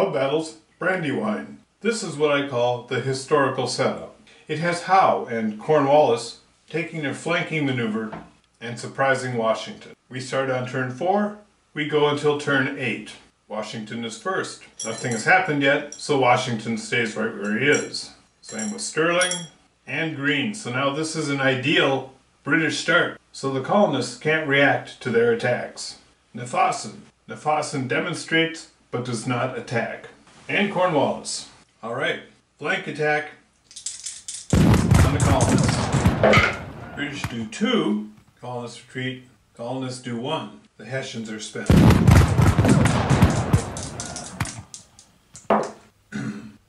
How battles Brandywine. This is what I call the historical setup. It has Howe and Cornwallis taking their flanking maneuver and surprising Washington. We start on turn 4, we go until turn 8. Washington is first. Nothing has happened yet, so Washington stays right where he is. Same with Sterling and Greene. So now this is an ideal British start, so the colonists can't react to their attacks. Nefausen demonstrates but does not attack. And Cornwallis. Alright, flank attack on the colonists. British do 2, colonists retreat, colonists do 1. The Hessians are spent.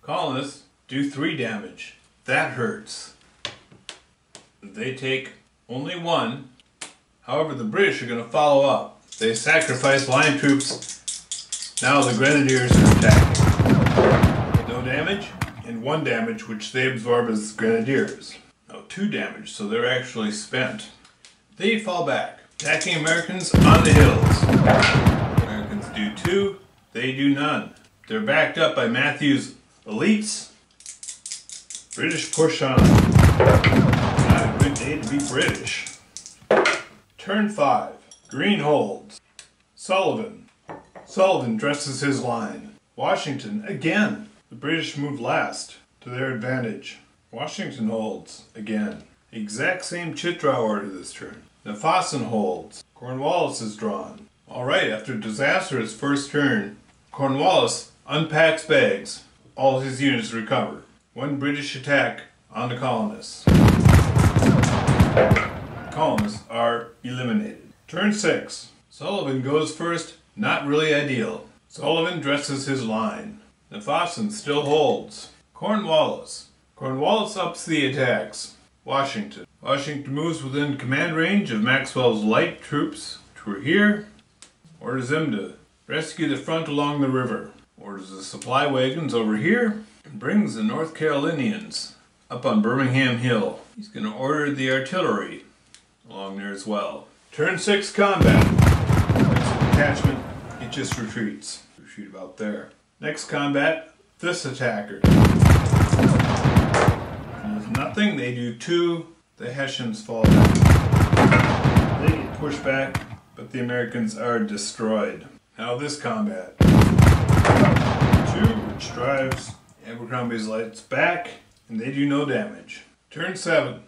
Colonists do 3 damage. That hurts. They take only 1. However, the British are going to follow up. They sacrifice line troops. Now the Grenadiers are attacking. No damage, and 1 damage, which they absorb as Grenadiers. No, 2 damage, so they're actually spent. They fall back, attacking Americans on the hills. Americans do 2, they do none. They're backed up by Matthew's elites. British push on. Not a good day to be British. Turn 5. Greene holds. Sullivan dresses his line. Washington again. The British move last to their advantage. Washington holds again. Exact same Chitral order this turn. Nefausen holds. Cornwallis is drawn. Alright, after disastrous first turn, Cornwallis unpacks bags. All his units recover. 1 British attack on the colonists. The colonists are eliminated. Turn 6. Sullivan goes first. Not really ideal. Sullivan dresses his line. Nefausen still holds. Cornwallis ups the attacks. Washington moves within command range of Maxwell's light troops, which were here. Orders them to rescue the front along the river. Orders the supply wagons over here. And brings the North Carolinians up on Birmingham Hill. He's going to order the artillery along there as well. Turn 6 combat. Next detachment, it just retreats. Retreat about there. Next combat, this attacker. Does nothing, they do 2. The Hessians fall back. They get pushed back, but the Americans are destroyed. Now this combat. 2, which drives Abercrombie's lights back, and they do no damage. Turn 7.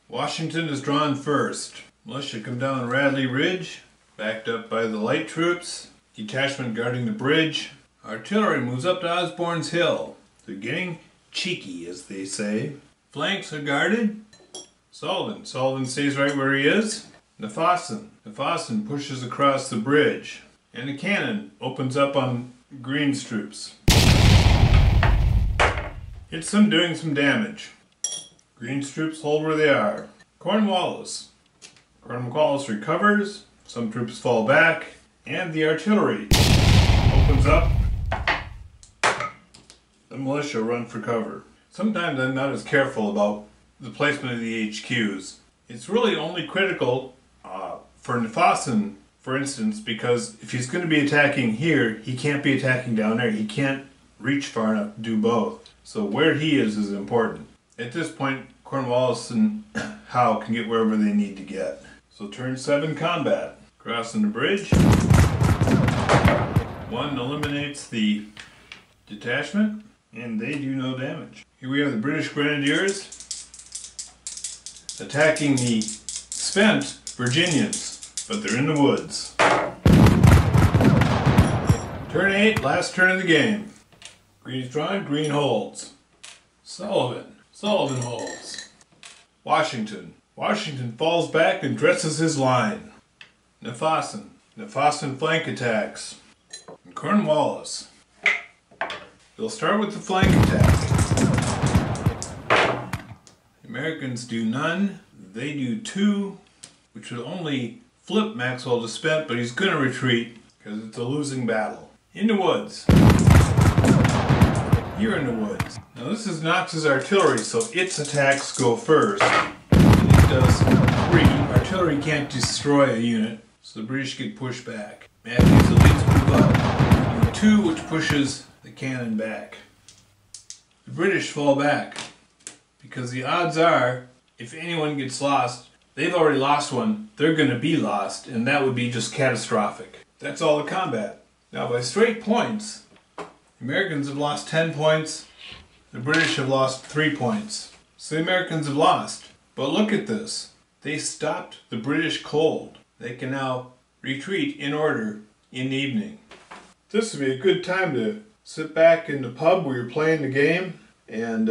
Washington is drawn first. Militia come down Radley Ridge, backed up by the light troops. Detachment guarding the bridge. Artillery moves up to Osborne's Hill. They're getting cheeky, as they say. Flanks are guarded. Sullivan stays right where he is. Nefausen pushes across the bridge. And a cannon opens up on Greene's troops. Hits them, doing some damage. Greene's troops hold where they are. Cornwallis recovers. Some troops fall back. And the artillery opens up. The militia run for cover. Sometimes I'm not as careful about the placement of the HQs. It's really only critical for Nefausen, for instance, because if he's going to be attacking here, he can't be attacking down there. He can't reach far enough to do both. So where he is important. At this point, Cornwallis and Howe can get wherever they need to get. So turn 7 combat. Crossing the bridge. 1 eliminates the detachment, and they do no damage. Here we have the British Grenadiers attacking the spent Virginians, but they're in the woods. Turn 8, last turn of the game. Greene's drawn, Greene holds. Sullivan holds. Washington falls back and dresses his line. Nefausen flank attacks. And Cornwallis. They'll start with the flank attack. The Americans do none. They do 2, which will only flip Maxwell to spent, but he's going to retreat because it's a losing battle. In the woods. Here in the woods. Now this is Knox's artillery, so its attacks go first. And it does 3. Artillery can't destroy a unit, so the British get pushed back. Matthews leads with the butt. And 2, which pushes the cannon back. The British fall back because the odds are, if anyone gets lost, they've already lost one, they're going to be lost, and that would be just catastrophic. That's all the combat. Now by straight points, the Americans have lost 10 points, the British have lost 3 points. So the Americans have lost. But look at this. They stopped the British cold. They can now retreat in order in the evening. This would be a good time to sit back in the pub where you're playing the game and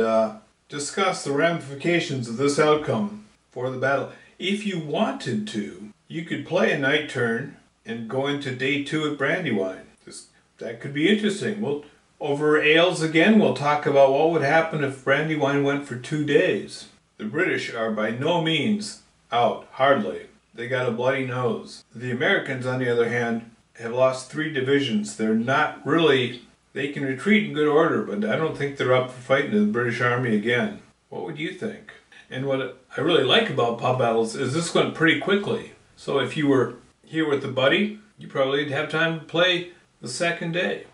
discuss the ramifications of this outcome for the battle. If you wanted to, you could play a night turn and go into day 2 at Brandywine. That could be interesting. Over ales again, we'll talk about what would happen if Brandywine went for 2 days. The British are by no means out, hardly. They got a bloody nose. The Americans, on the other hand, have lost 3 divisions. They're not really, they can retreat in good order, but I don't think they're up for fighting the British Army again. What would you think? And what I really like about pub battles is this went pretty quickly. So if you were here with a buddy, you probably would have time to play the second day.